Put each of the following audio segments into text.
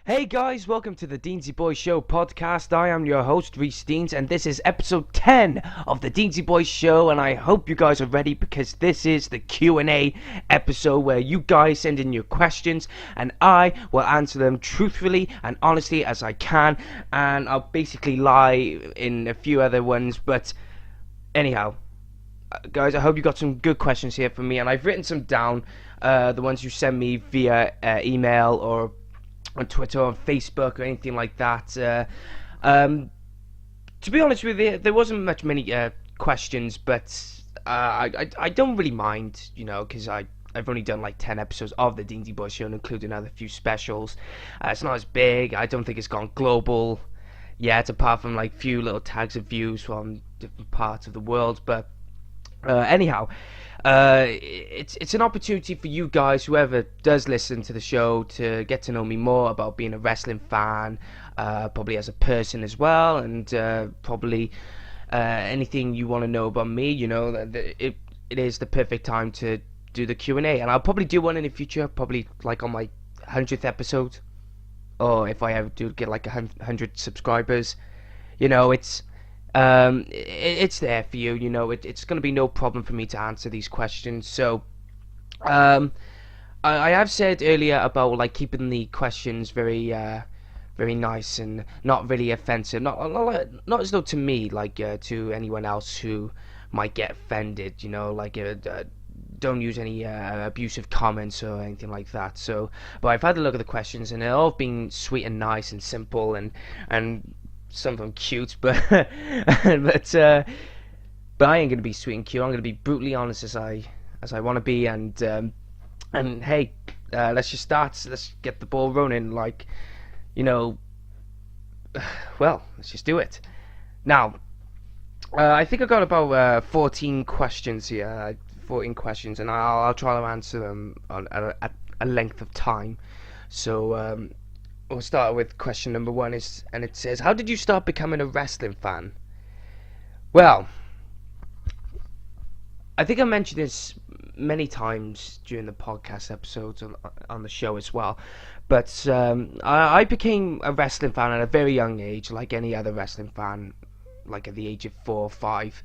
Hey guys, welcome to the Deansy Boys Show podcast. I am your host, Reese Deans, and this is episode 10 of the Deansy Boys Show, and I hope you guys are ready because this is the Q&A episode where you guys send in your questions and I will answer them truthfully and honestly as I can, and I'll basically lie in a few other ones, but anyhow, guys, I hope you got some good questions here for me, and I've written some down, the ones you send me via email or on Twitter or Facebook or anything like that. To be honest with you, there wasn't many questions, but I don't really mind, because I've only done like 10 episodes of the Deansy Boys Show, including other few specials. It's not as big. I don't think it's gone global yet, apart from like few little tags of views from different parts of the world. But anyhow, it's an opportunity for you guys, whoever does listen to the show, to get to know me more about being a wrestling fan, probably as a person as well, and probably anything you want to know about me. It is the perfect time to do the Q&A, and I'll probably do one in the future, probably like on my 100th episode, or if I ever do get like 100 subscribers. It's there for you. It's going to be no problem for me to answer these questions. So, I have said earlier about like keeping the questions very, very nice and not really offensive. Not as though to me, like to anyone else who might get offended. Don't use any abusive comments or anything like that. So, but I've had a look at the questions, and they've all been sweet and nice and simple and some of them cute, but but I ain't gonna be sweet and cute. I'm gonna be brutally honest as I want to be, and hey, let's just start. Let's get the ball running. Well, let's just do it. Now, I think I got about 14 questions here. 14 questions, and I'll try to answer them at a length of time. So. We'll start with question number one, and it says, how did you start becoming a wrestling fan? Well, I think I mentioned this many times during the podcast episodes on the show as well, but I became a wrestling fan at a very young age, like any other wrestling fan, like at the age of 4 or 5.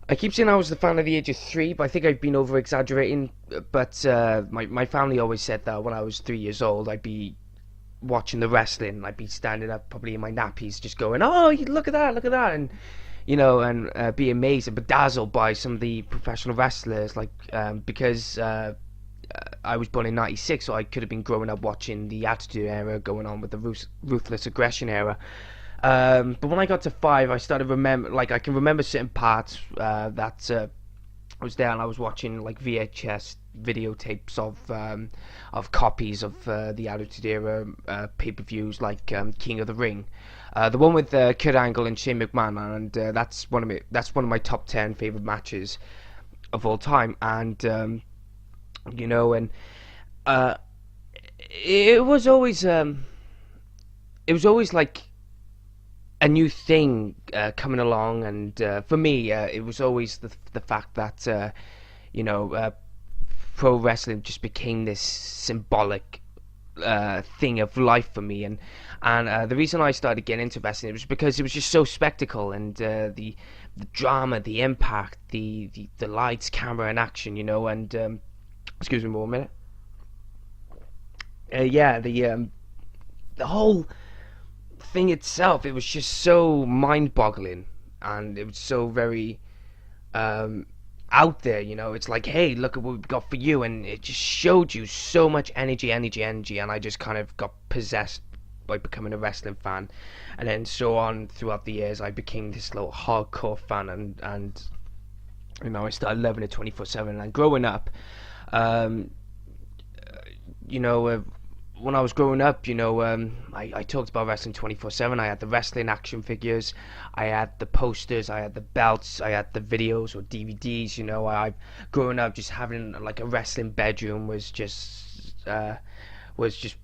I keep saying I was the fan at the age of 3, but I think I've been over-exaggerating, but my family always said that when I was 3 years old, I'd be watching the wrestling. I'd be standing up probably in my nappies just going, oh, look at that, and be amazed and bedazzled by some of the professional wrestlers, because I was born in 96, so I could have been growing up watching the Attitude Era going on with the Ruthless Aggression Era. But when I got to 5, I started I can remember certain parts that I was there, and I was watching like VHS videotapes of copies of the Attitude Era pay-per-views, like King of the Ring, the one with Kurt Angle and Shane McMahon, and that's one of my top 10 favorite matches of all time. And it was always like a new thing coming along, and for me, it was always the fact that pro wrestling just became this symbolic thing of life for me, and the reason I started getting into wrestling was because it was just so spectacle, and the drama, the impact, the lights, camera, and action, and excuse me one minute. The whole thing itself, it was just so mind-boggling, and it was so very out there. It's like, hey, look at what we've got for you, and it just showed you so much energy, and I just kind of got possessed by becoming a wrestling fan. And then so on throughout the years, I became this little hardcore fan, and I started loving it 24/7. And growing up, when I was growing up, I talked about wrestling 24/7. I had the wrestling action figures, I had the posters, I had the belts, I had the videos or DVDs. I growing up, just having like a wrestling bedroom was just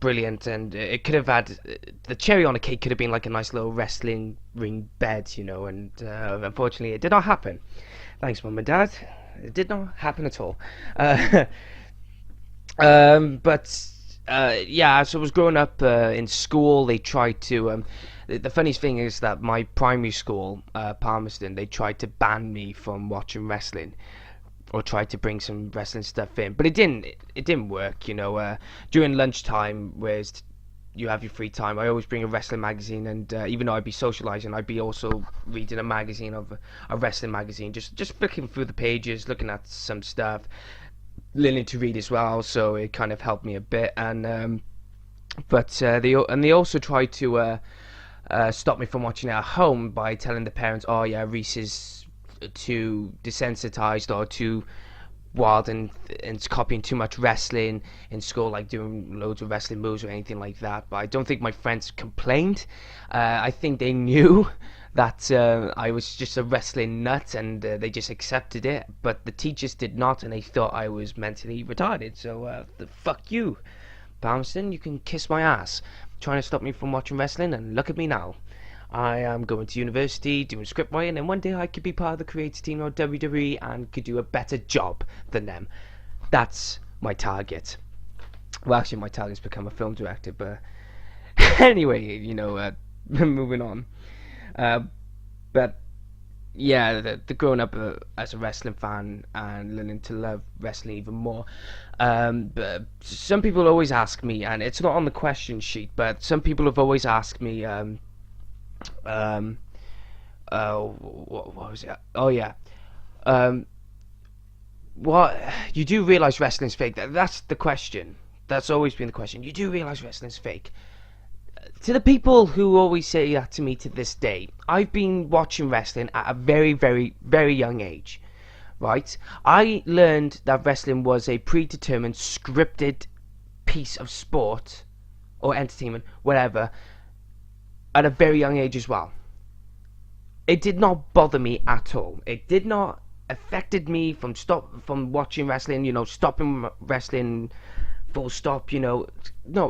brilliant, and it could have had the cherry on the cake. Could have been like a nice little wrestling ring bed, and unfortunately, it did not happen. Thanks, Mum and Dad. It did not happen at all. But Yeah, as I was growing up in school, they tried to. The funniest thing is that my primary school, Palmerston, they tried to ban me from watching wrestling, or tried to bring some wrestling stuff in, but it didn't. It didn't work. During lunchtime, whereas you have your free time, I always bring a wrestling magazine, and even though I'd be socializing, I'd be also reading a magazine of a wrestling magazine, just flicking through the pages, looking at some stuff, learning to read as well. So it kind of helped me a bit, and they also tried to stop me from watching it at home by telling the parents, "Oh yeah, Reese is too desensitized or too wild and copying too much wrestling in school, like doing loads of wrestling moves or anything like that." But I don't think my friends complained. I think they knew that I was just a wrestling nut, and they just accepted it. But the teachers did not, and they thought I was mentally retarded. So fuck you, Palmerston. You can kiss my ass. Trying to stop me from watching wrestling, and look at me now. I am going to university, doing script writing, and one day I could be part of the creative team of WWE and could do a better job than them. That's my target. Well, actually, my target is become a film director, but anyway, moving on. But yeah, the growing up as a wrestling fan and learning to love wrestling even more. But some people always ask me, and it's not on the question sheet, but some people have always asked me, what was it? Oh yeah. What you do realize wrestling's fake? That's the question. That's always been the question. You do realize wrestling's fake? To the people who always say that to me to this day, I've been watching wrestling at a very, very, very young age. Right? I learned that wrestling was a predetermined, scripted piece of sport or entertainment, whatever, at a very young age as well. It did not bother me at all. It did not affected me from watching wrestling, stopping wrestling full stop, No,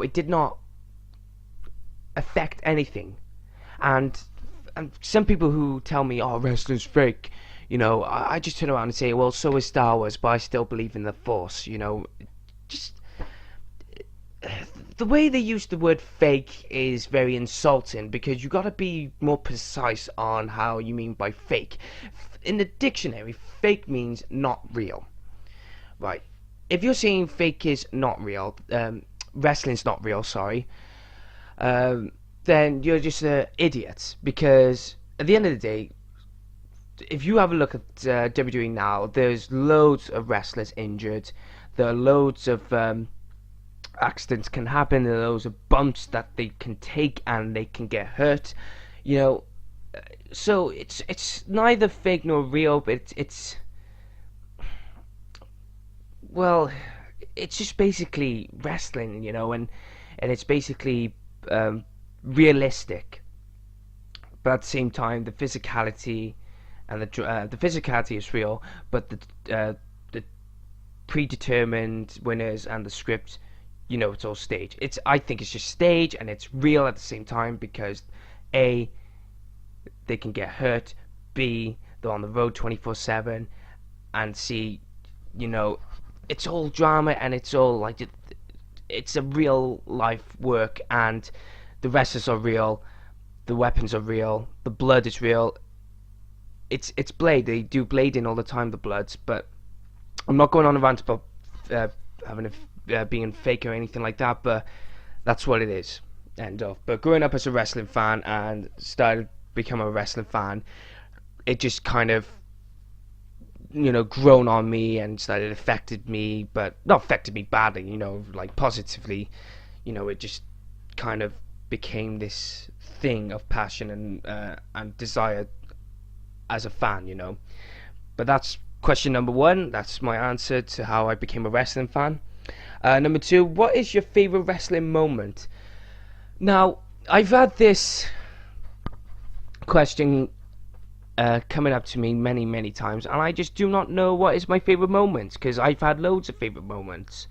it did not affect anything. And some people who tell me, "Oh, wrestling's fake," I just turn around and say, "Well, so is Star Wars, but I still believe in the Force." Just the way they use the word fake is very insulting, because you got to be more precise on how you mean by fake. In the dictionary, fake means not real. Right. If you're saying fake is not real, wrestling's not real, sorry, then you're just an idiot, because at the end of the day, if you have a look at WWE now, there's loads of wrestlers injured. There are loads of accidents can happen. There are loads of bumps that they can take, and they can get hurt. So it's neither fake nor real, but it's well, it's just basically wrestling, and it's basically realistic. But at the same time, the physicality and the physicality is real, but the predetermined winners and the script, it's all staged. I think it's just stage, and it's real at the same time, because A, they can get hurt, B, they're on the road 24/7, and C, it's all drama, and it's all like it's a real life work, and the wrestlers are real, the weapons are real, the blood is real. It's blade. They do blading all the time, the Bloods, but I'm not going on a rant about being fake or anything like that, but that's what it is. End of. But growing up as a wrestling fan and started becoming a wrestling fan, it just kind of grown on me and started affected me, but not affected me badly, like positively. It just kind of became this thing of passion and desire as a fan, But that's question number one. That's my answer to how I became a wrestling fan. Number two, what is your favorite wrestling moment? Now, I've had this question coming up to me many, many times, and I just do not know what is my favorite moment, because I've had loads of favorite moments.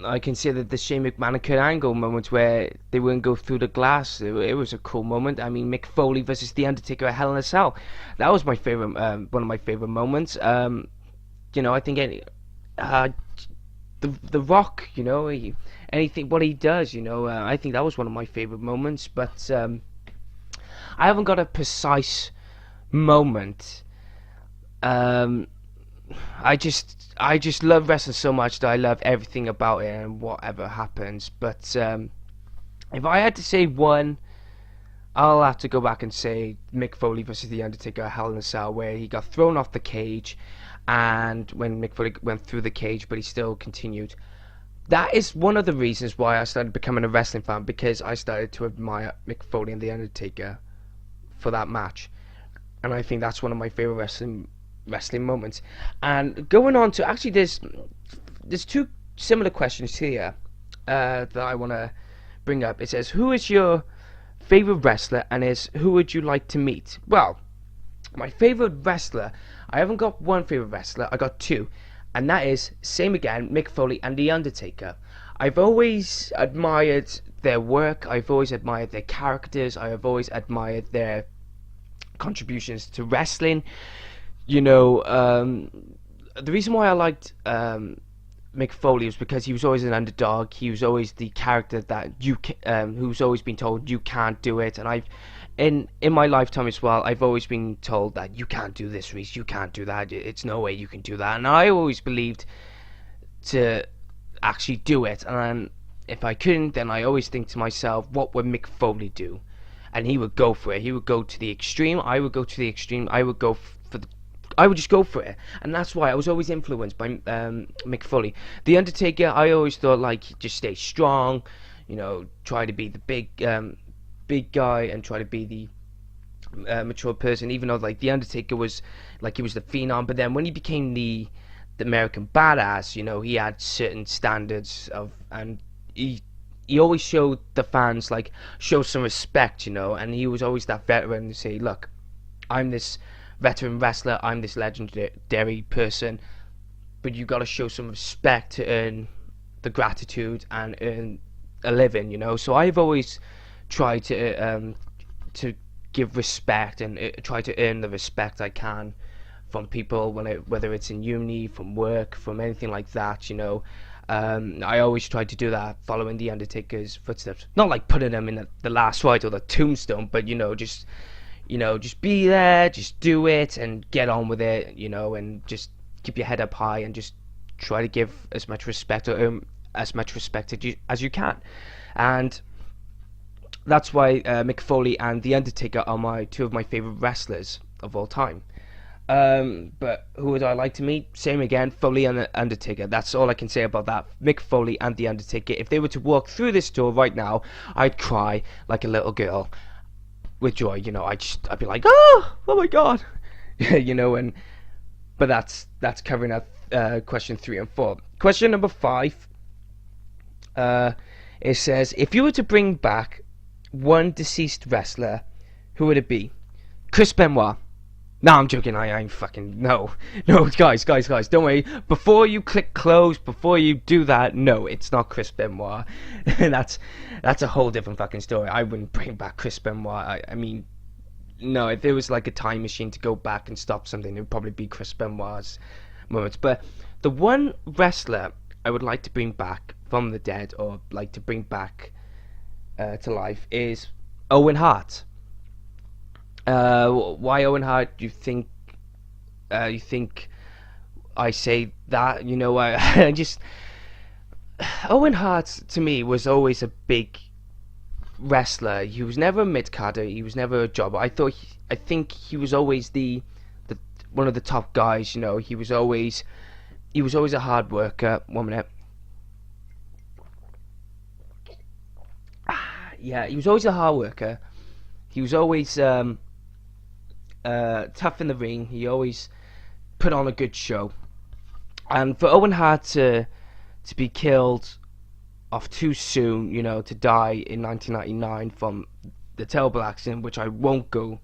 I consider the Shane McMahon and Kurt Angle moment where they wouldn't go through the glass. It was a cool moment. I mean, Mick Foley versus The Undertaker at Hell in a Cell. That was my favorite, one of my favorite moments. I think the Rock, anything what he does, I think that was one of my favorite moments. But I haven't got a precise moment. Um, I just love wrestling so much that I love everything about it and whatever happens. But if I had to say one, I'll have to go back and say Mick Foley versus The Undertaker at Hell in a Cell, where he got thrown off the cage, and when Mick Foley went through the cage, but he still continued. That is one of the reasons why I started becoming a wrestling fan, because I started to admire Mick Foley and The Undertaker for that match, and I think that's one of my favorite wrestling moments. And going on to, actually, there's two similar questions here that I want to bring up. It says, who is your favorite wrestler, and who would you like to meet? Well, my favorite wrestler, I haven't got one favorite wrestler, I got two, and that is, same again, Mick Foley and The Undertaker. I've always admired their work, I've always admired their characters, I have always admired their contributions to wrestling. The reason why I liked Mick Foley was because he was always an underdog. He was always the character that who's always been told you can't do it. And in my lifetime as well, I've always been told that you can't do this, Reese. You can't do that. It's no way you can do that. And I always believed to actually do it. And if I couldn't, then I always think to myself, what would Mick Foley do? And he would go for it. He would go to the extreme. I would go to the extreme. I would just go for it, and that's why I was always influenced by Mick Foley. The Undertaker, I always thought, like, just stay strong, try to be the big guy, and try to be the mature person. Even though, like, the Undertaker was like, he was the phenom, but then when he became the American badass, he had certain standards and he always showed the fans, like, show some respect, and he was always that veteran to say, look, I'm this veteran wrestler, I'm this legendary person, but you got to show some respect to earn the gratitude and earn a living, So I've always tried to give respect and try to earn the respect I can from people, whether it's in uni, from work, from anything like that, I always try to do that, following the Undertaker's footsteps. Not like putting him in the last fight or the tombstone, but just be there, just do it, and get on with it, and just keep your head up high, and just try to give as much respect, or as much respect as you can. And that's why Mick Foley and The Undertaker are two of my favourite wrestlers of all time. But who would I like to meet? Same again, Foley and The Undertaker. That's all I can say about that. Mick Foley and The Undertaker. If they were to walk through this door right now, I'd cry like a little girl with joy, I'd be like, oh my god, but that's covering up question 3 and 4. Question number 5, it says, if you were to bring back one deceased wrestler, who would it be? Chris Benoit. No, I'm joking. I ain't fucking no, guys, don't worry. Before you click close, before you do that, no, it's not Chris Benoit. that's a whole different fucking story. I wouldn't bring back Chris Benoit. I mean, no, if there was like a time machine to go back and stop something, it would probably be Chris Benoit's moments. But the one wrestler I would like to bring back from the dead, or like to bring back to life, is Owen Hart. Why Owen Hart? You think I say that? I just, Owen Hart to me was always a big wrestler. He was never a mid-carder. He was never a jobber. I think he was always the one of the top guys. He was always a hard worker. 1 minute. Yeah, he was always a hard worker. He was always tough in the ring. He always put on a good show. And for Owen Hart to be killed off too soon, to die in 1999 from the terrible accident, which I won't go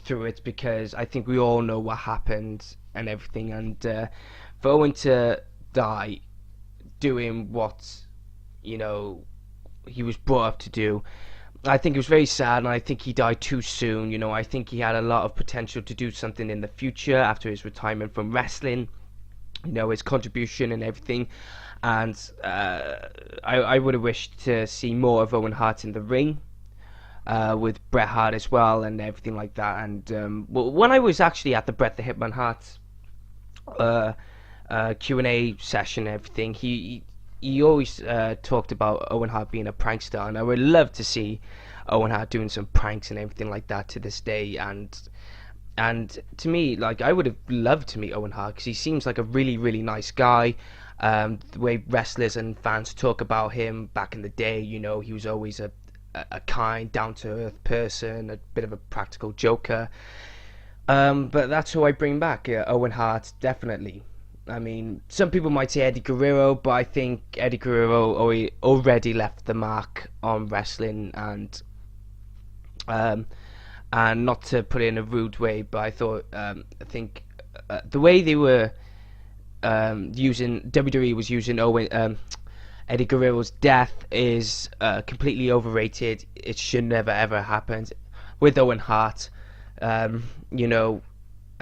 through it because I think we all know what happened and everything. And for Owen to die doing what he was brought up to do, I think it was very sad, and I think he died too soon. I think he had a lot of potential to do something in the future after his retirement from wrestling. his contribution and everything. And I would have wished to see more of Owen Hart in the ring, with Bret Hart as well and everything like that. And when I was actually at the Bret the Hitman Hart uh, Q&A session and everything, he always talked about Owen Hart being a prankster, and I would love to see Owen Hart doing some pranks and everything like that to this day. And to me, like, I would have loved to meet Owen Hart because he seems like a really, really nice guy. The way wrestlers and fans talk about him back in the day, he was always a kind, down-to-earth person, a bit of a practical joker. But that's who I bring back, Owen Hart, definitely. I mean, some people might say Eddie Guerrero, but I think Eddie Guerrero already left the mark on wrestling, and not to put it in a rude way, but I think the way they were using WWE was using Eddie Guerrero's death is completely overrated. It should never ever happened with Owen Hart. I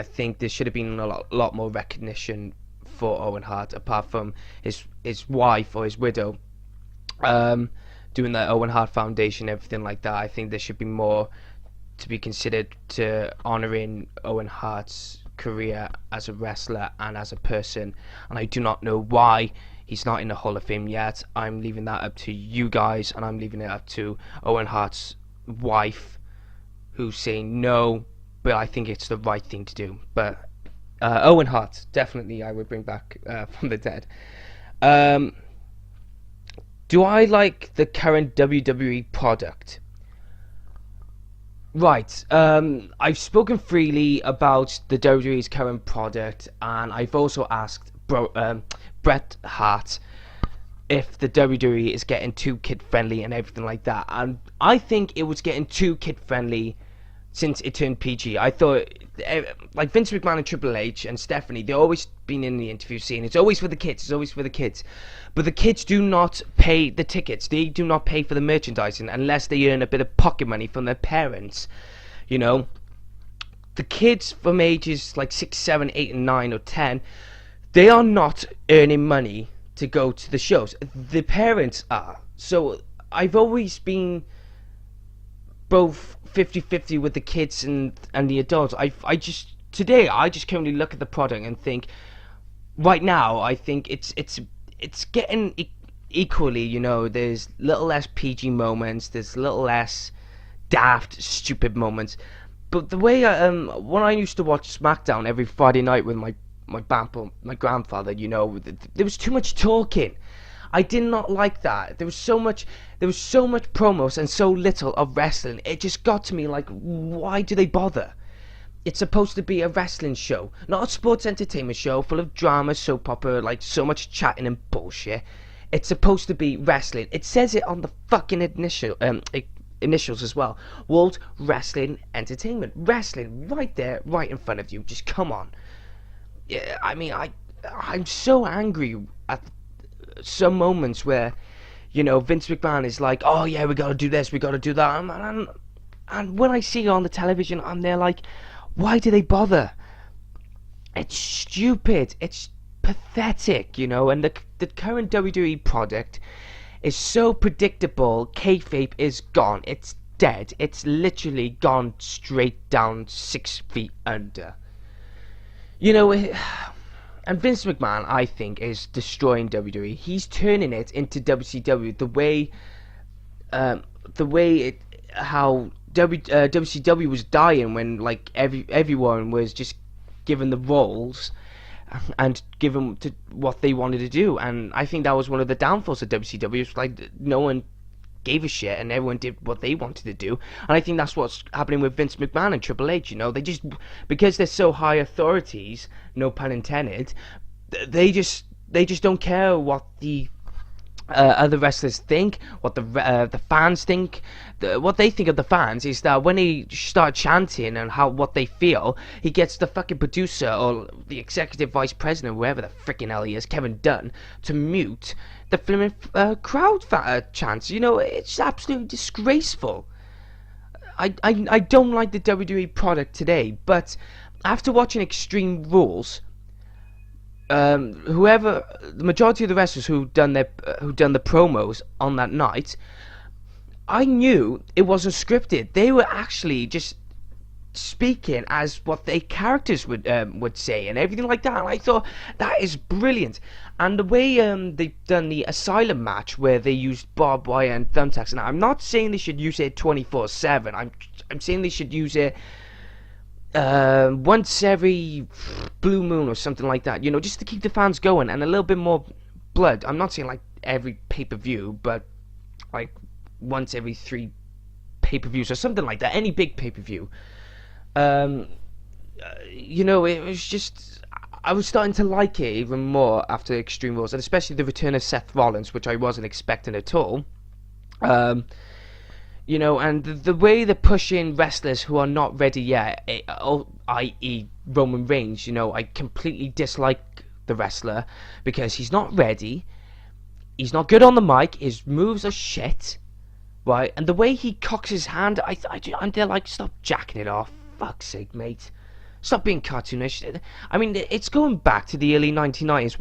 think there should have been a lot more recognition for Owen Hart, apart from his wife or his widow doing the Owen Hart Foundation, everything like that. I think there should be more to be considered to honouring Owen Hart's career as a wrestler and as a person, and I do not know why he's not in the Hall of Fame yet. I'm leaving that up to you guys, and I'm leaving it up to Owen Hart's wife, who's saying no, but I think it's the right thing to do. But Owen Hart, definitely I would bring back from the dead. Do I like the current WWE product? Right, I've spoken freely about the WWE's current product, and I've also asked Bret Hart if the WWE is getting too kid-friendly and everything like that, and I think it was getting too kid-friendly since it turned PG. I thought, like Vince McMahon and Triple H and Stephanie, they've always been in the interview saying it's always for the kids, it's always for the kids. But the kids do not pay the tickets, they do not pay for the merchandising unless they earn a bit of pocket money from their parents. The kids from ages like 6, 7, 8 and 9 or 10, they are not earning money to go to the shows. The parents are. So I've always been both 50-50 with the kids and the adults. I just currently look at the product and think, right now I think it's getting equally, there's little less PG moments, there's little less daft, stupid moments. But the way when I used to watch SmackDown every Friday night with my grandfather, there was too much talking. I did not like that. There was so much promos and so little of wrestling. It just got to me like, why do they bother? It's supposed to be a wrestling show, not a sports entertainment show full of drama, soap opera, like so much chatting and bullshit. It's supposed to be wrestling. It says it on the fucking initials as well. World Wrestling Entertainment. Wrestling right there, right in front of you. Just come on. Yeah, I mean, I'm so angry at some moments where, Vince McMahon is like, oh yeah, we gotta do this, we gotta do that, and when I see it on the television, I'm there like, why do they bother? It's stupid, it's pathetic, and the current WWE product is so predictable. Kayfabe is gone, it's dead, it's literally gone straight down 6 feet under. And Vince McMahon, I think, is destroying WWE. He's turning it into WCW. How WCW was dying when like everyone was just given the roles and given to what they wanted to do. And I think that was one of the downfalls of WCW. It's like no one gave a shit and everyone did what they wanted to do. And I think that's what's happening with Vince McMahon and Triple H. They just, because they're so high authorities, no pun intended, they just don't care what the other wrestlers think, what the fans think. What they think of the fans is that when they start chanting and what they feel, he gets the fucking producer or the executive vice president, whoever the freaking hell he is, Kevin Dunn, to mute the flipping crowd chants. It's absolutely disgraceful. I don't like the WWE product today, but after watching Extreme Rules, the majority of the wrestlers who done the promos on that night, I knew it wasn't scripted. They were actually just speaking as what their characters would say and everything like that. And I thought that is brilliant. And the way they've done the Asylum match where they used barbed wire and thumbtacks. And I'm not saying they should use it 24/7. I'm saying they should use it once every blue moon or something like that. You know, just to keep the fans going and a little bit more blood. I'm not saying like every pay-per-view, but like once every 3 pay-per-views or something like that. Any big pay-per-view. You know, it was just, I was starting to like it even more after Extreme Rules, and especially the return of Seth Rollins, which I wasn't expecting at all. You know, and the way they're pushing wrestlers who are not ready yet, i.e. Roman Reigns, you know, I completely dislike the wrestler because he's not ready, he's not good on the mic, his moves are shit, right? And the way he cocks his hand, I'm there like, stop jacking it off. Fuck's sake, mate. Stop being cartoonish. I mean, it's going back to the early 1990s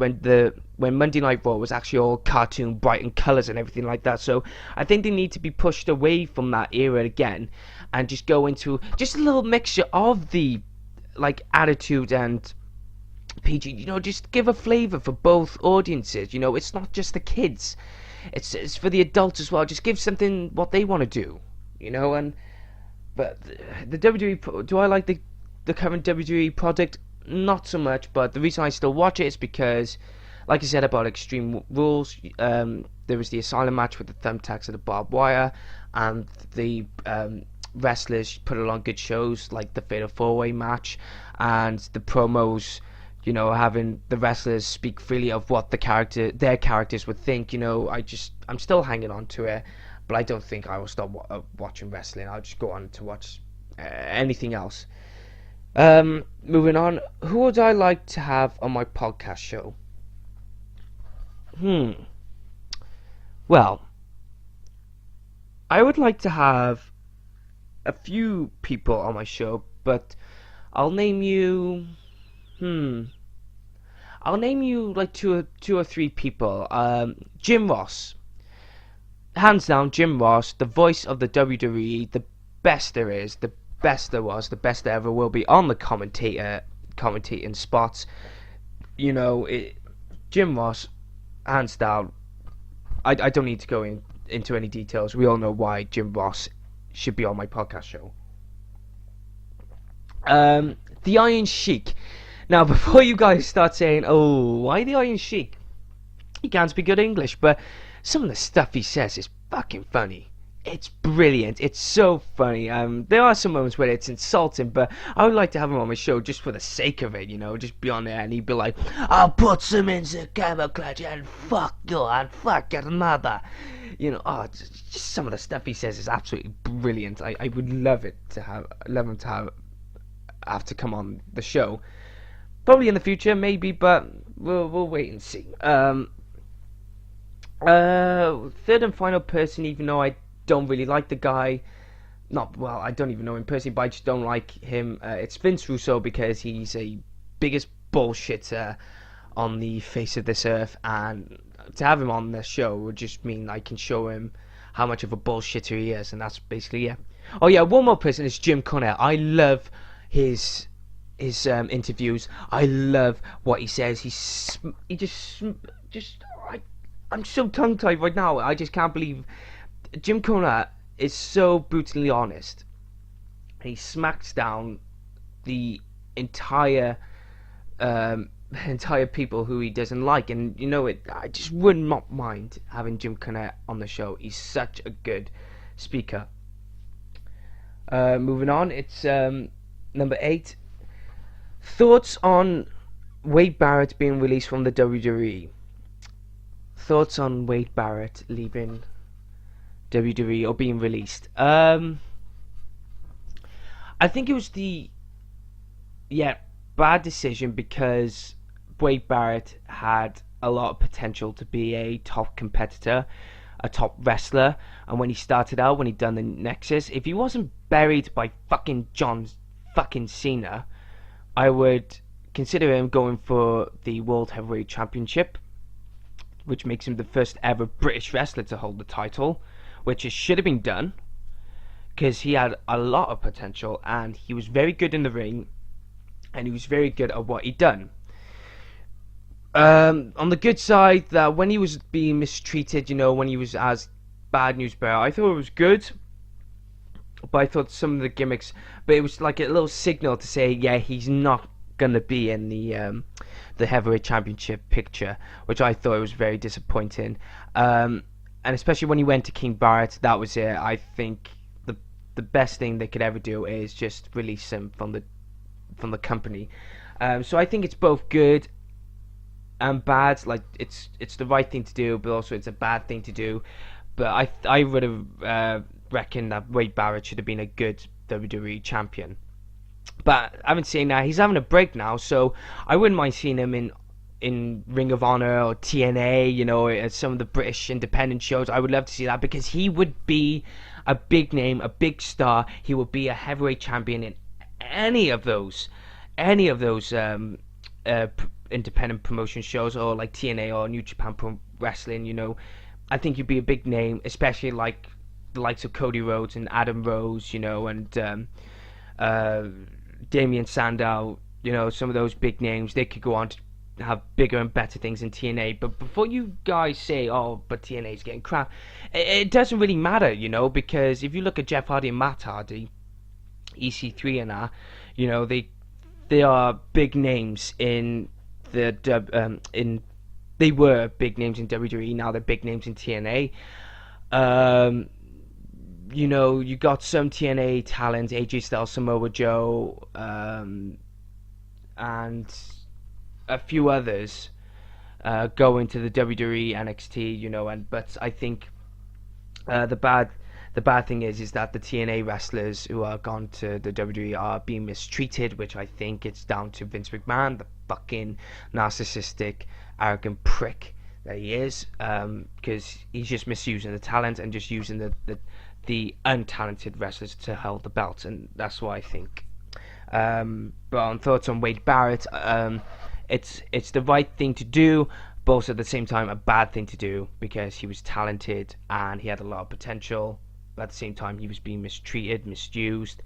when Monday Night Raw was actually all cartoon, bright and colours and everything like that. So I think they need to be pushed away from that era again and just go into just a little mixture of the like attitude and PG. You know, just give a flavour for both audiences. You know, it's not just the kids. It's for the adults as well. Just give something what they want to do. You know, and but the WWE, do I like the current WWE product? Not so much, but the reason I still watch it is because, like I said about Extreme Rules, there was the Asylum match with the thumbtacks and the barbed wire, and the wrestlers put along good shows like the Fatal 4-Way match, and the promos, you know, having the wrestlers speak freely of what their characters would think. You know, I'm still hanging on to it. But I don't think I will stop watching wrestling. I'll just go on to watch anything else. Moving on. Who would I like to have on my podcast show? Well, I would like to have a few people on my show, but I'll name you... I'll name you like two or three people. Jim Ross. Hands down, Jim Ross, the voice of the WWE, the best there is, the best there was, the best there ever will be on the commentating spots. You know, Jim Ross, hands down. I don't need to go into any details. We all know why Jim Ross should be on my podcast show. The Iron Sheik. Now, before you guys start saying, oh, why the Iron Sheik? He can't speak good English, but some of the stuff he says is fucking funny. It's brilliant. It's so funny. There are some moments where it's insulting, but I would like to have him on my show just for the sake of it, you know, just be on there and he'd be like, I'll put some in the camel clutch and fuck you and fuck your mother. You know, just some of the stuff he says is absolutely brilliant. I would love him to have to come on the show. Probably in the future, maybe, but we'll wait and see. Third and final person, even though I don't really like the guy, I don't even know him personally, but I just don't like him. It's Vince Russo, because he's a biggest bullshitter on the face of this earth, and to have him on the show would just mean I can show him how much of a bullshitter he is, and that's basically it. Oh yeah, one more person is Jim Cornette. I love his interviews. I love what he says. I'm so tongue-tied right now. I just can't believe Jim Cornette is so brutally honest. He smacks down the entire people who he doesn't like, and you know it. I just would not mind having Jim Cornette on the show. He's such a good speaker. Moving on, it's number 8. Thoughts on Wade Barrett being released from the WWE. Thoughts on Wade Barrett leaving WWE or being released. I think it was bad decision, because Wade Barrett had a lot of potential to be a top competitor, a top wrestler, and when he started out, when he done the Nexus, if he wasn't buried by fucking John fucking Cena, I would consider him going for the World Heavyweight Championship, which makes him the first ever British wrestler to hold the title, which it should have been done because he had a lot of potential and he was very good in the ring and he was very good at what he'd done. On the good side, that when he was being mistreated, when he was as Bad News Bear, I thought it was good. But I thought some of the gimmicks, but it was like a little signal to say, yeah, he's not gonna be in the heavyweight championship picture, which I thought was very disappointing. And especially when he went to King Barrett, that was it. I think the best thing they could ever do is just release him from the company. So I think it's both good and bad. Like it's the right thing to do, but also it's a bad thing to do. But I would have reckoned that Wade Barrett should have been a good WWE champion. But I haven't seen that. He's having a break now, so I wouldn't mind seeing him in Ring of Honor or TNA, at some of the British independent shows. I would love to see that because he would be a big name, a big star. He would be a heavyweight champion in any of those independent promotion shows, or like TNA or New Japan Pro Wrestling. I think he'd be a big name, especially like the likes of Cody Rhodes and Adam Rose, and Damian Sandow, some of those big names. They could go on to have bigger and better things in TNA. But before you guys say, oh, but TNA's getting crap, it doesn't really matter, because if you look at Jeff Hardy and Matt Hardy, EC3 and that, they are big names in they were big names in WWE. Now they're big names in TNA. You got some TNA talent, AJ Styles, Samoa Joe, and a few others going to the WWE, NXT, but I think the bad thing is that the TNA wrestlers who are gone to the WWE are being mistreated, which I think it's down to Vince McMahon, the fucking narcissistic, arrogant prick that he is, because he's just misusing the talent and just using the untalented wrestlers to hold the belt, and that's what I think. But on thoughts on Wade Barrett, it's the right thing to do, but also at the same time a bad thing to do because he was talented and he had a lot of potential. But at the same time, he was being mistreated, misused,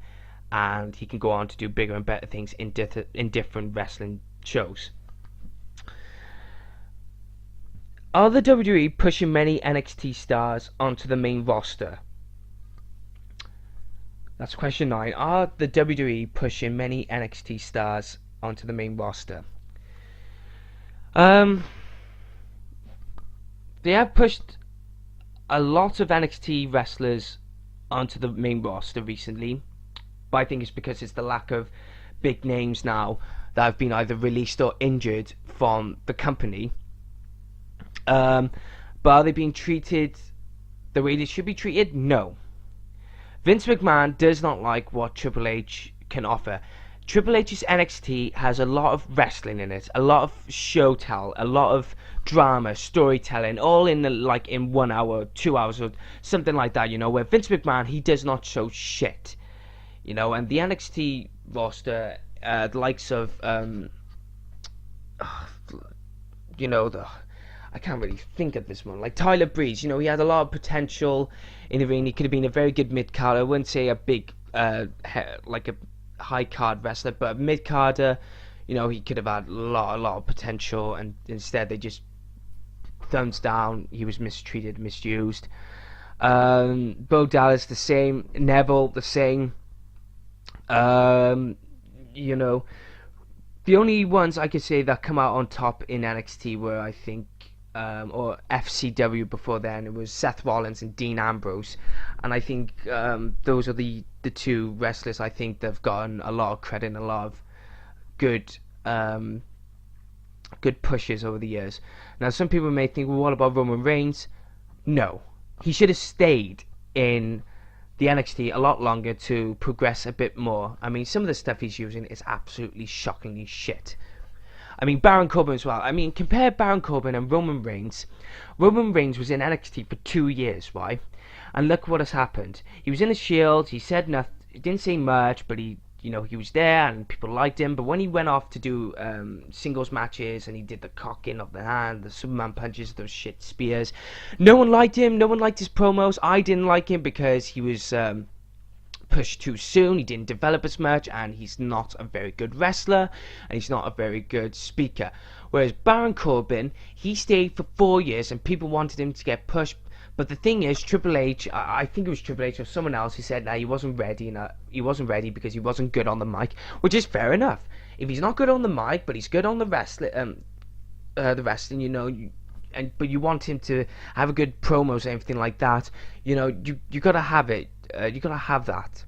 and he can go on to do bigger and better things in different wrestling shows. Are the WWE pushing many NXT stars onto the main roster? That's question 9. Are the WWE pushing many NXT stars onto the main roster? They have pushed a lot of NXT wrestlers onto the main roster recently, but I think it's because it's the lack of big names now that have been either released or injured from the company. But are they being treated the way they should be treated? No. Vince McMahon does not like what Triple H can offer. Triple H's NXT has a lot of wrestling in it, a lot of show tell, a lot of drama, storytelling, all in 1 hour, 2 hours, or something like that. Where Vince McMahon, he does not show shit. And the NXT roster, the likes of I can't really think at this moment. Like Tyler Breeze, he had a lot of potential in the ring. He could have been a very good mid-carder. I wouldn't say a big, like a high-card wrestler, but a mid-carder, he could have had a lot of potential, and instead they just thumbs down. He was mistreated, misused. Bo Dallas, the same. Neville, the same. The only ones I could say that come out on top in NXT were, I think, or FCW before then, it was Seth Rollins and Dean Ambrose, and I think those are the two wrestlers I think they've gotten a lot of credit and a lot of good pushes over the years. Now some people may think, well, what about Roman Reigns? No, he should have stayed in the NXT a lot longer to progress a bit more. I mean, some of the stuff he's using is absolutely shockingly shit. I mean, Baron Corbin as well. I mean, compare Baron Corbin and Roman Reigns. Roman Reigns was in NXT for 2 years, right? And look what has happened. He was in the Shield. He said nothing. He didn't say much, but he he was there and people liked him. But when he went off to do singles matches and he did the cocking of the hand, the Superman punches, those shit spears, no one liked him. No one liked his promos. I didn't like him because he was pushed too soon. He didn't develop as much, and he's not a very good wrestler, and he's not a very good speaker. Whereas Baron Corbin, he stayed for 4 years, and people wanted him to get pushed. But the thing is, Triple H, I think it was Triple H or someone else who said that he wasn't ready, and he wasn't ready because he wasn't good on the mic, which is fair enough. If he's not good on the mic, but he's good on the wrestling, but you want him to have a good promos and everything like that, you gotta have it. You gotta have that.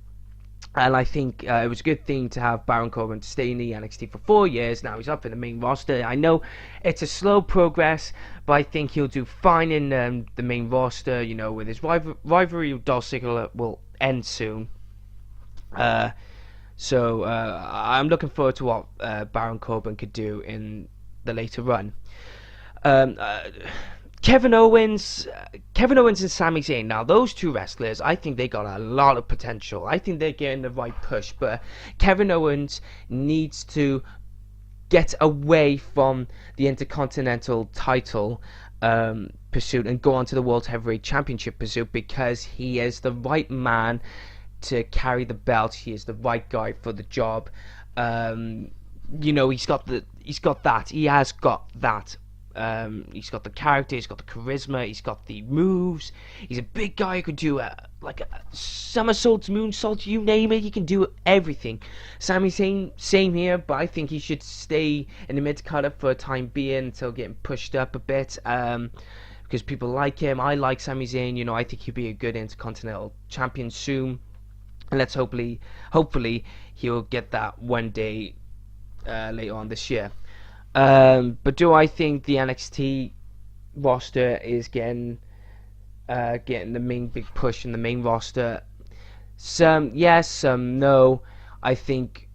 And I think it was a good thing to have Baron Corbin to stay in the NXT for 4 years. Now he's up in the main roster. I know it's a slow progress, but I think he'll do fine in the main roster. With his rivalry with Dolph Ziggler will end soon. So I'm looking forward to what Baron Corbin could do in the later run. Kevin Owens and Sami Zayn. Now, those two wrestlers, I think they got a lot of potential. I think they're getting the right push, but Kevin Owens needs to get away from the Intercontinental title pursuit and go on to the World Heavyweight Championship pursuit, because he is the right man to carry the belt. He is the right guy for the job. He's got that. He has got that. He's got the character, he's got the charisma, he's got the moves. He's a big guy who can do like a somersaults, moonsaults, you name it. He can do everything. Sami Zayn, same here, but I think he should stay in the mid-card for a time being until getting pushed up a bit. Because people like him. I like Sami Zayn. I think he'll be a good Intercontinental Champion soon. And let's hopefully he'll get that one day later on this year. But do I think the NXT roster is getting the main big push in the main roster? Some yes, some no. I think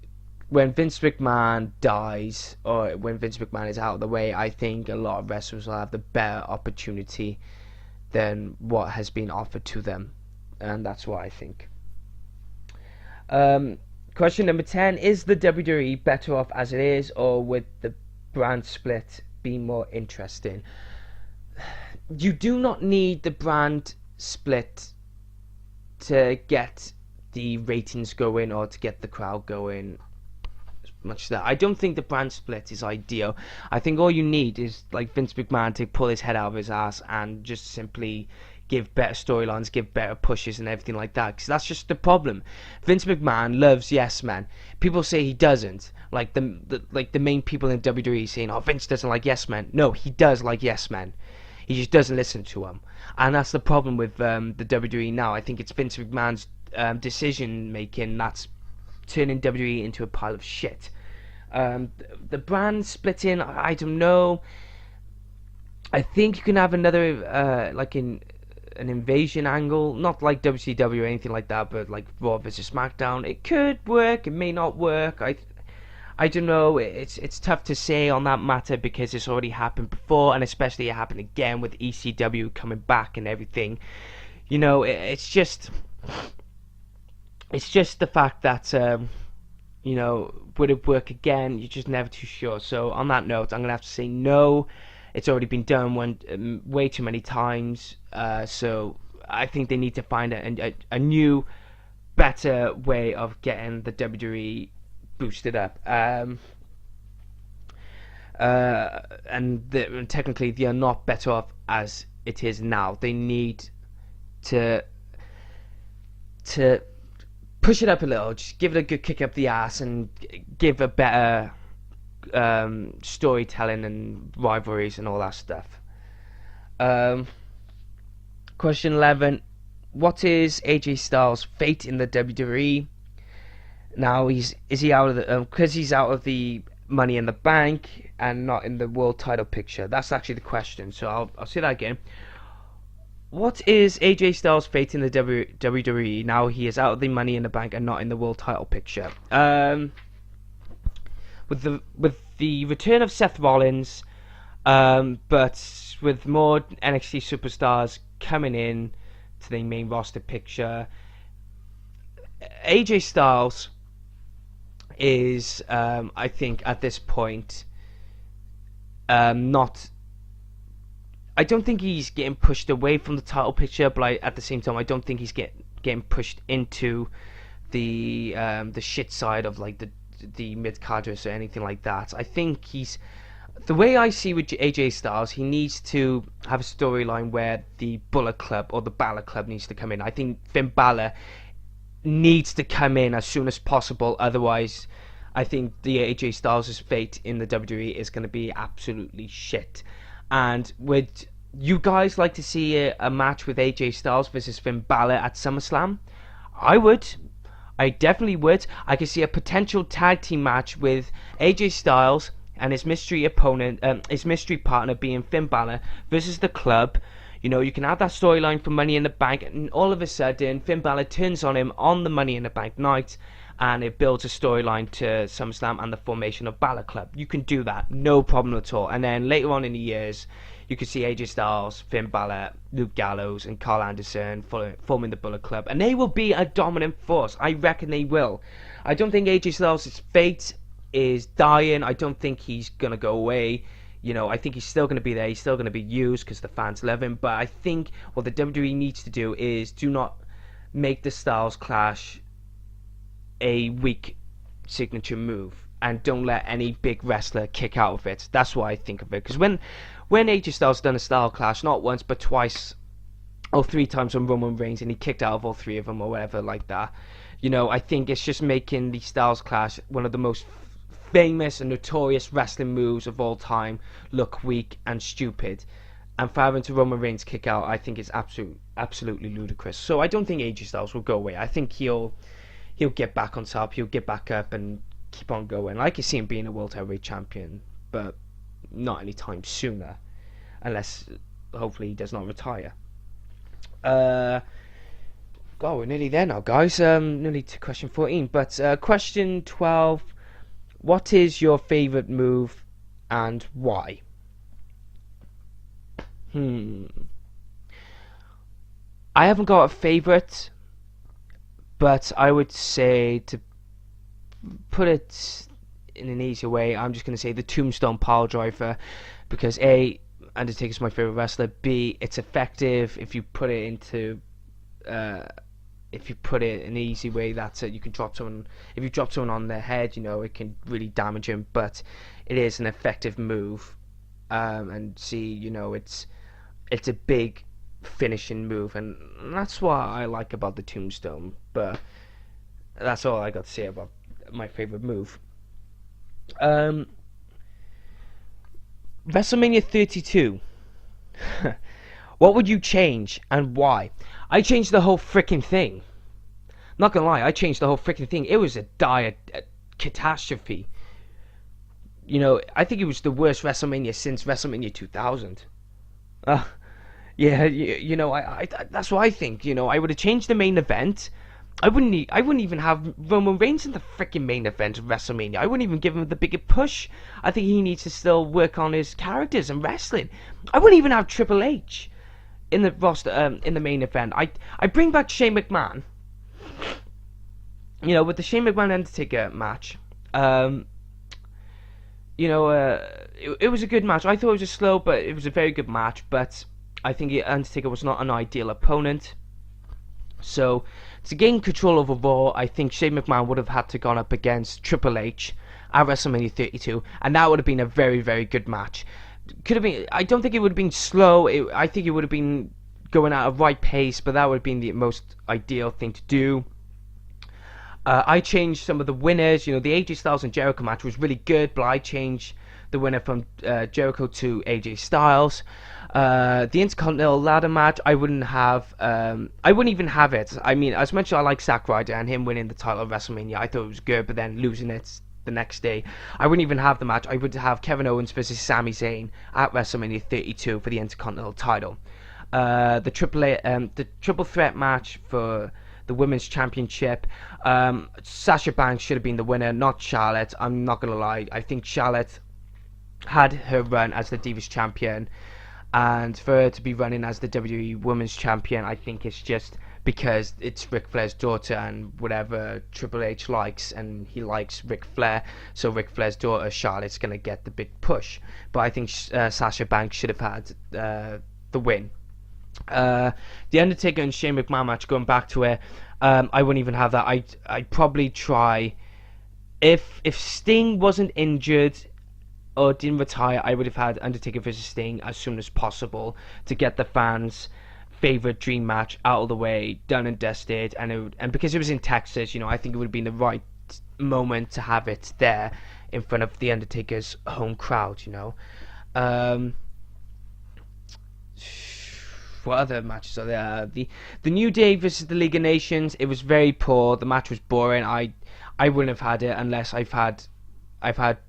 when Vince McMahon dies, or when Vince McMahon is out of the way, I think a lot of wrestlers will have the better opportunity than what has been offered to them, and that's what I think. Question number 10: is the WWE better off as it is, or would the brand split be more interesting? You do not need the brand split to get the ratings going or to get the crowd going. Much as that, I don't think the brand split is ideal. I think all you need is like Vince McMahon to pull his head out of his ass and just simply give better storylines, give better pushes and everything like that. Because that's just the problem. Vince McMahon loves yes men. People say he doesn't. Like the main people in WWE saying, "Oh, Vince doesn't like yes men." No, he does like yes men. He just doesn't listen to them, and that's the problem with the WWE now. I think it's Vince McMahon's decision making that's turning WWE into a pile of shit. The brand splitting, I don't know. I think you can have another an invasion angle, not like WCW or anything like that, but like Raw versus SmackDown. It could work, it may not work. I don't know. It's tough to say on that matter because it's already happened before, and especially it happened again with ECW coming back and everything. It's just the fact that would it work again? You're just never too sure. So on that note, I'm gonna have to say no. It's already been done way too many times. So I think they need to find a new, better way of getting the WWE boosted up. And technically, they are not better off as it is now. They need to push it up a little. Just give it a good kick up the ass and give a better storytelling and rivalries and all that stuff. Question 11: what is AJ Styles' fate in the WWE? Now is he out of the because he's out of the Money in the Bank and not in the world title picture? That's actually the question. So I'll say that again. What is AJ Styles' fate in the WWE? Now he is out of the Money in the Bank and not in the world title picture. With the return of Seth Rollins, but with more NXT superstars coming in to the main roster picture, AJ Styles is, I think at this point, not. I don't think he's getting pushed away from the title picture, but at the same time, I don't think he's getting pushed into the shit side of like the mid carders or anything like that. I think he's the way I see with AJ Styles, he needs to have a storyline where the Bullet Club or the Balor Club needs to come in. I think Finn Balor needs to come in as soon as possible. Otherwise, I think the AJ Styles' fate in the WWE is going to be absolutely shit. And would you guys like to see a match with AJ Styles versus Finn Balor at SummerSlam? I would. I definitely would. I could see a potential tag team match with AJ Styles and his mystery opponent, his mystery partner being Finn Balor versus the Club. You know, you can have that storyline for Money in the Bank, and all of a sudden, Finn Balor turns on him on the Money in the Bank night, and it builds a storyline to SummerSlam and the formation of Balor Club. You can do that, no problem at all. And then later on in the years, you can see AJ Styles, Finn Balor, Luke Gallows, and Carl Anderson forming the Bullet Club, and they will be a dominant force. I reckon they will. I don't think AJ Styles' fate is dying. I don't think he's gonna go away. You know, I think he's still going to be there. He's still going to be used because the fans love him. But I think what the WWE needs to do is do not make the Styles Clash a weak signature move, and don't let any big wrestler kick out of it. That's what I think of it. Because when AJ Styles done a Style Clash, not once but twice or three times on Roman Reigns, and he kicked out of all three of them or whatever like that. You know, I think it's just making the Styles Clash one of the most famous and notorious wrestling moves of all time look weak and stupid, and for having to Roman Reigns kick out, I think it's absolutely ludicrous. So I don't think AJ Styles will go away. I think he'll get back on top, he'll get back up and keep on going. I can see him being a World Heavyweight Champion, but not anytime sooner, unless hopefully he does not retire. God, we're nearly there now, guys. Nearly to question 14, but question 12. What is your favourite move and why? I haven't got a favourite, but I would say, to put it in an easier way, I'm just going to say the Tombstone Piledriver, because A, Undertaker's my favourite wrestler, B, it's effective if you put it into... if you put it in an easy way, that's it. You can drop someone. If you drop someone on their head, you know, it can really damage him. But it is an effective move, and see, you know, it's a big finishing move, and that's what I like about the Tombstone. But that's all I got to say about my favorite move. WrestleMania 32. What would you change and why? I changed the whole freaking thing. Not gonna lie, I changed the whole freaking thing. It was a dire catastrophe. You know, I think it was the worst WrestleMania since WrestleMania 2000. Yeah, you know, I that's what I think. You know, I would have changed the main event. I wouldn't even have Roman Reigns in the freaking main event of WrestleMania. I wouldn't even give him the bigger push. I think he needs to still work on his characters and wrestling. I wouldn't even have Triple H in the roster, in the main event. I bring back Shane McMahon. You know, with the Shane McMahon Undertaker match. You know, it was a good match. I thought it was slow, but it was a very good match. But I think Undertaker was not an ideal opponent. So, to gain control over Raw, I think Shane McMahon would have had to gone up against Triple H at WrestleMania 32, and that would have been a very, very good match. Could have been. I don't think it would have been slow. I think it would have been going at a right pace, but that would have been the most ideal thing to do. I changed some of the winners. You know, the AJ Styles and Jericho match was really good, but I changed the winner from Jericho to AJ Styles. The Intercontinental Ladder match, I wouldn't even have it. I mean, as much as I like Zack Ryder and him winning the title of WrestleMania, I thought it was good, but then losing it the next day, I wouldn't even have the match. I would have Kevin Owens versus Sami Zayn at WrestleMania 32 for the Intercontinental title. The triple threat match for the Women's Championship, Sasha Banks should have been the winner, not Charlotte. I'm not going to lie. I think Charlotte had her run as the Divas Champion, and for her to be running as the WWE Women's Champion, I think it's just because it's Ric Flair's daughter and whatever Triple H likes, and he likes Ric Flair, so Ric Flair's daughter Charlotte's gonna get the big push. But I think Sasha Banks should have had the win. The Undertaker and Shane McMahon match, going back to it, I wouldn't even have that. I'd probably try, if Sting wasn't injured or didn't retire, I would have had Undertaker versus Sting as soon as possible to get the fans' favorite dream match out of the way, done and dusted, and because it was in Texas, I think it would have been the right moment to have it there in front of the Undertaker's home crowd. What other matches are there? The New Day versus the League of Nations. It was very poor. The match was boring. I wouldn't have had it unless I've had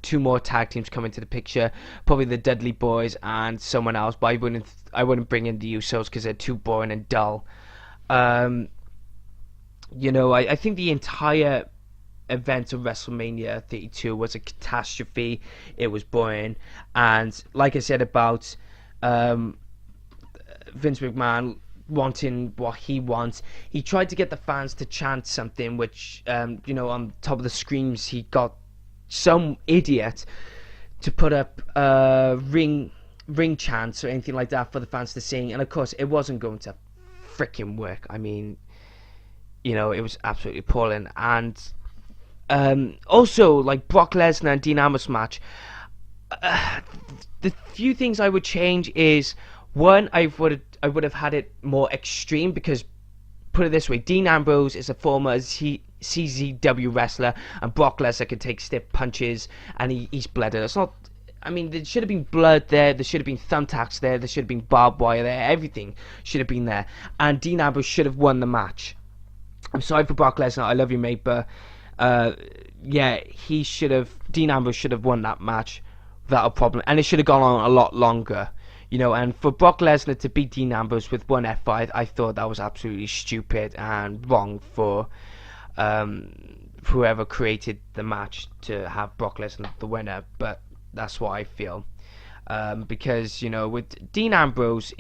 two more tag teams come into the picture, probably the Dudley Boys and someone else. But I wouldn't bring in the Usos because they're too boring and dull. I think the entire event of WrestleMania 32 was a catastrophe. It was boring, and like I said about Vince McMahon wanting what he wants, he tried to get the fans to chant something, which on top of the screams, he got some idiot to put up ring chants or anything like that for the fans to sing, and of course it wasn't going to freaking work. I mean, it was absolutely appalling. And also, like Brock Lesnar and Dean Ambrose match, the few things I would change is, one, I would have had it more extreme, because, put it this way, Dean Ambrose is a former CZW wrestler, and Brock Lesnar can take stiff punches, and he's blooded. It's not. I mean, there should have been blood there. There should have been thumbtacks there. There should have been barbed wire there. Everything should have been there, and Dean Ambrose should have won the match. I'm sorry for Brock Lesnar. I love you, mate, but Dean Ambrose should have won that match without a problem, and it should have gone on a lot longer. And for Brock Lesnar to beat Dean Ambrose with one F5, I thought that was absolutely stupid and wrong for whoever created the match to have Brock Lesnar the winner. But that's what I feel. Because, with Dean Ambrose,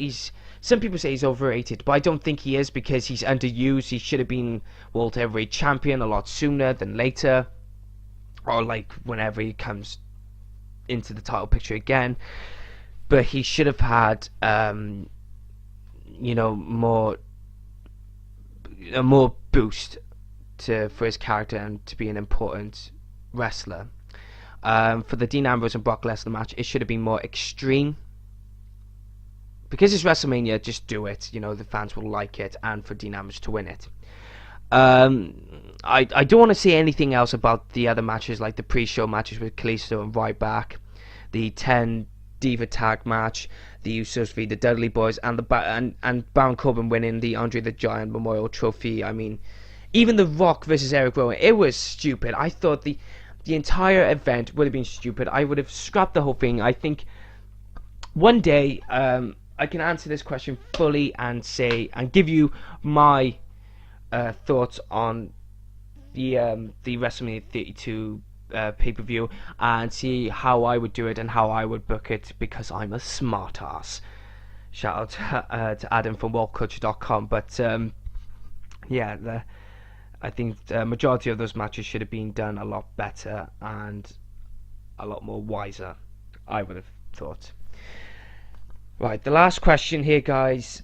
some people say he's overrated, but I don't think he is, because he's underused. He should have been World Heavyweight Champion a lot sooner than later, or like whenever he comes into the title picture again. But he should have had, more boost for his character and to be an important wrestler. For the Dean Ambrose and Brock Lesnar match, it should have been more extreme. Because it's WrestleMania, just do it. The fans will like it, and for Dean Ambrose to win it. I don't want to say anything else about the other matches, like the pre-show matches with Kalisto and Ryback, the 10 Diva tag match, the Usos v the Dudley Boys, and Baron Corbin winning the Andre the Giant Memorial Trophy. I mean, even The Rock versus Eric Rowan, it was stupid. I thought the entire event would have been stupid. I would have scrapped the whole thing. I think one day I can answer this question fully and give you my thoughts on the WrestleMania 32 pay-per-view, and see how I would do it and how I would book it, because I'm a smart ass. Shout out to Adam from WorldCulture.com. But I think the majority of those matches should have been done a lot better and a lot more wiser, I would have thought. Right, the last question here, guys,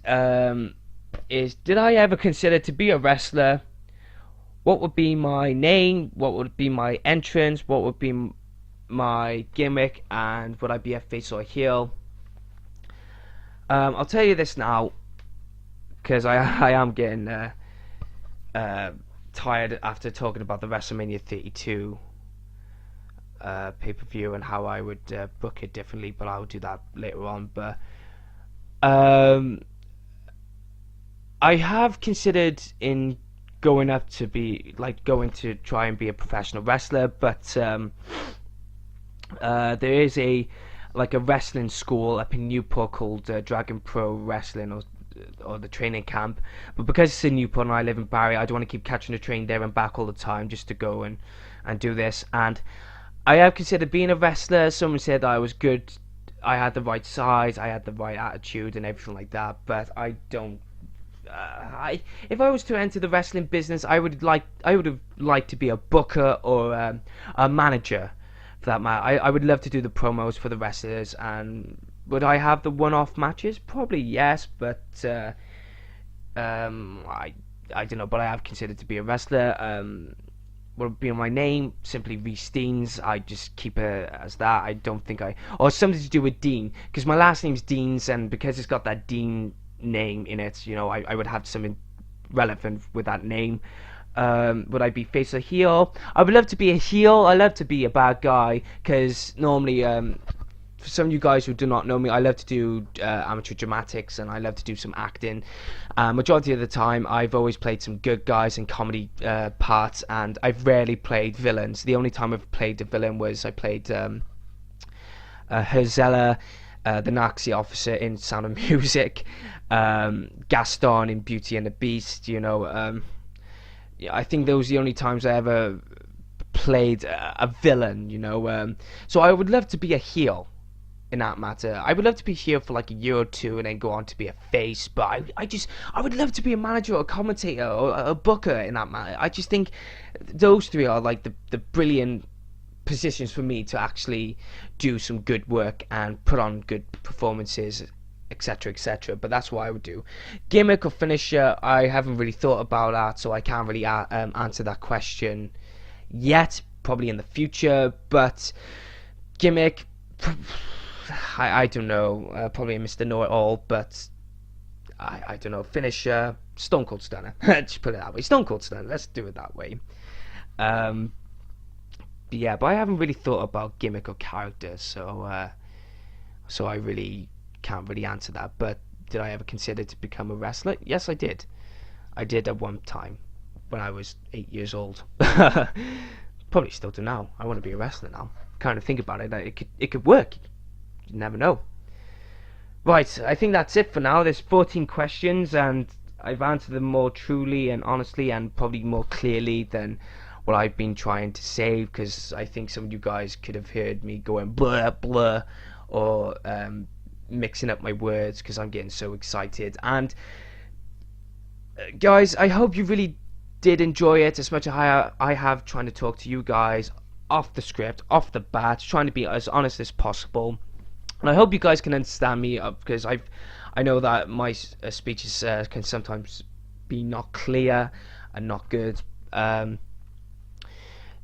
is, did I ever consider to be a wrestler? What would be my name? What would be my entrance? What would be my gimmick? And would I be a face or a heel? I'll tell you this now, because I am getting tired after talking about the WrestleMania 32 pay-per-view and how I would book it differently, but I'll do that later on. But I have considered in going to try and be a professional wrestler, but there is a wrestling school up in Newport called Dragon Pro Wrestling, or the training camp. But because it's in Newport and I live in Barrett, I don't want to keep catching the train there and back all the time just to go and do this. And I have considered being a wrestler. Someone said that I was good, I had the right size, I had the right attitude and everything like that, but I don't if I was to enter the wrestling business, I would have liked to be a booker or a manager, for that matter. I would love to do the promos for the wrestlers, and would I have the one-off matches? Probably yes, but I don't know. But I have considered to be a wrestler. What would be on my name? Simply Reece Deans. I just keep it as that. I don't think or something to do with Dean, because my last name's Deans, and because it's got that Dean name in it, I would have something relevant with that name. Would I be face or heel? I would love to be a heel. I love to be a bad guy, because normally, for some of you guys who do not know me, I love to do amateur dramatics, and I love to do some acting. Majority of the time, I've always played some good guys in comedy parts, and I've rarely played villains. The only time I've played a villain was I played Herzella, the Nazi officer in Sound of Music, Gaston in Beauty and the Beast. I think those are the only times I ever played a villain. So I would love to be a heel in that matter. I would love to be here for like a year or two and then go on to be a face, but I would love to be a manager or a commentator or a booker in that matter. I just think those three are like the brilliant positions for me to actually do some good work and put on good performances, etc, etc. But that's what I would do. Gimmick or finisher, I haven't really thought about that, so I can't really answer that question yet. Probably in the future. But gimmick, I don't know, probably a Mr. Know-It-All, but I don't know. Finisher, Stone Cold Stunner. Just put it that way. Stone Cold Stunner. Let's do it that way. But I haven't really thought about gimmick or character, so I really can't really answer that. But did I ever consider to become a wrestler? Yes, I did. I did at one time when I was 8 years old. Probably still do now. I want to be a wrestler now. Kind of think about it. It could work. You never know. Right, I think that's it for now. There's 14 questions, and I've answered them more truly and honestly, and probably more clearly than what I've been trying to say, because I think some of you guys could have heard me going blur blur, or mixing up my words because I'm getting so excited. And guys, I hope you really did enjoy it as much as I have, trying to talk to you guys off the script, off the bat, trying to be as honest as possible. And I hope you guys can understand me, because I know that my speeches can sometimes be not clear and not good.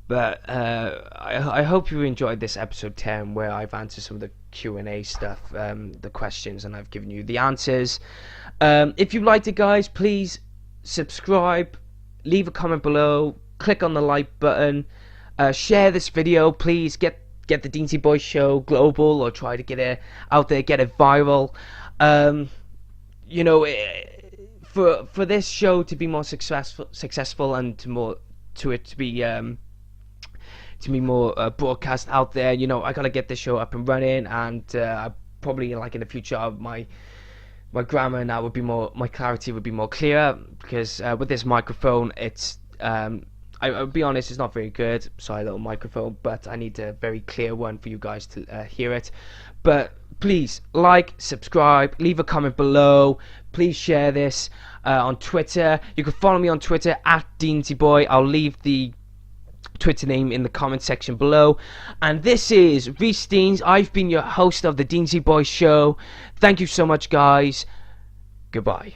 But I hope you enjoyed this episode 10, where I've answered some of the Q&A stuff, the questions, and I've given you the answers. If you liked it, guys, please subscribe, leave a comment below, click on the like button, share this video. Please get the Deansy Boys show global, or try to get it out there, get it viral. For this show to be more successful, and to be more broadcast out there, I gotta get this show up and running, and probably like in the future, my grammar now would be more, my clarity would be more clear, because with this microphone, it's I'll be honest, it's not very good. Sorry, little microphone, but I need a very clear one for you guys to hear it. But please like, subscribe, leave a comment below. Please share this on Twitter. You can follow me on Twitter at DeansyBoy. I'll leave the Twitter name in the comment section below. And this is Reece Deans. I've been your host of the Deansy Boys show. Thank you so much, guys. Goodbye.